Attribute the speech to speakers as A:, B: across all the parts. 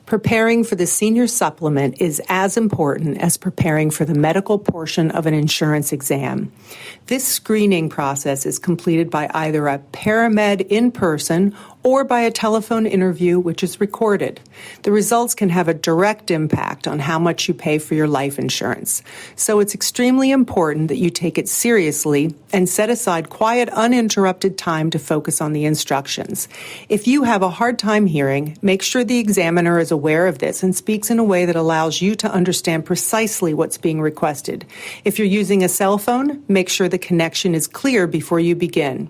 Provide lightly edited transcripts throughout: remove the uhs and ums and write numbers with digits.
A: Preparing for the senior supplement is as important as preparing for the medical portion of an insurance exam. This screening process is completed by either a paramed in person or by a telephone interview which is recorded. The results can have a direct impact on how much you pay for your life insurance. So it's extremely important that you take it seriously and set aside quiet, uninterrupted time to focus on the instructions. If you have a hard time hearing, make sure the examiner is aware of this and speaks in a way that allows you to understand precisely what's being requested. If you're using a cell phone, make sure the connection is clear before you begin.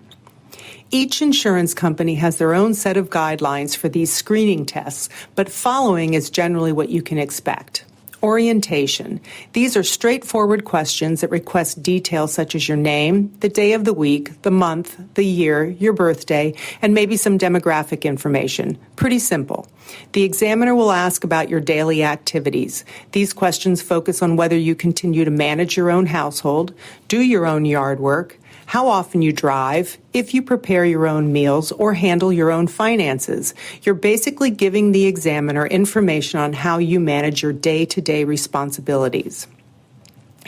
A: Each insurance company has their own set of guidelines for these screening tests, but following is generally what you can expect. Orientation. These are straightforward questions that request details such as your name, the day of the week, the month, the year, your birthday, and maybe some demographic information. Pretty simple. The examiner will ask about your daily activities. These questions focus on whether you continue to manage your own household, do your own yard work, how often you drive, if you prepare your own meals or handle your own finances. You're basically giving the examiner information on how you manage your day-to-day responsibilities.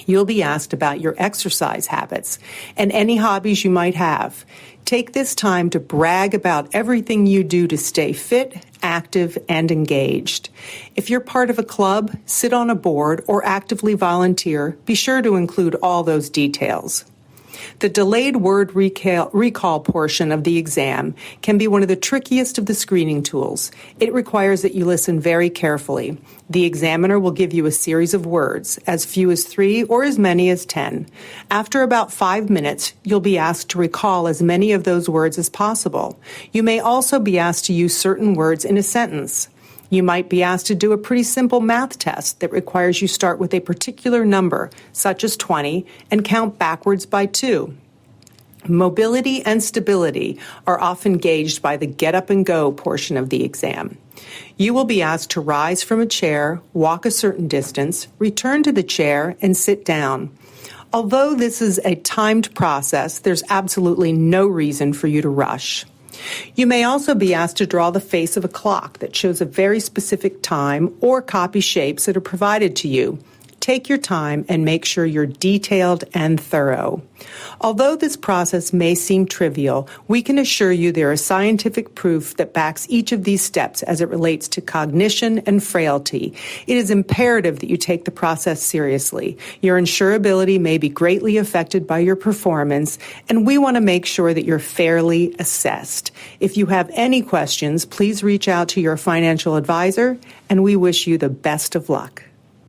A: You'll be asked about your exercise habits and any hobbies you might have. Take this time to brag about everything you do to stay fit, active, and engaged. If you're part of a club, sit on a board, or actively volunteer, be sure to include all those details. The delayed word recall portion of the exam can be one of the trickiest of the screening tools. It requires that you listen very carefully. The examiner will give you a series of words, as few as 3 or as many as 10. After about 5 minutes, you'll be asked to recall as many of those words as possible. You may also be asked to use certain words in a sentence. You might be asked to do a pretty simple math test that requires you start with a particular number, such as 20, and count backwards by 2. Mobility and stability are often gauged by the get up and go portion of the exam. You will be asked to rise from a chair, walk a certain distance, return to the chair, and sit down. Although this is a timed process, there's absolutely no reason for you to rush. You may also be asked to draw the face of a clock that shows a very specific time or copy shapes that are provided to you. Take your time and make sure you're detailed and thorough. Although this process may seem trivial, we can assure you there is scientific proof that backs each of these steps as it relates to cognition and frailty. It is imperative that you take the process seriously. Your insurability may be greatly affected by your performance, and we want to make sure that you're fairly assessed. If you have any questions, please reach out to your financial advisor, and we wish you the best of luck.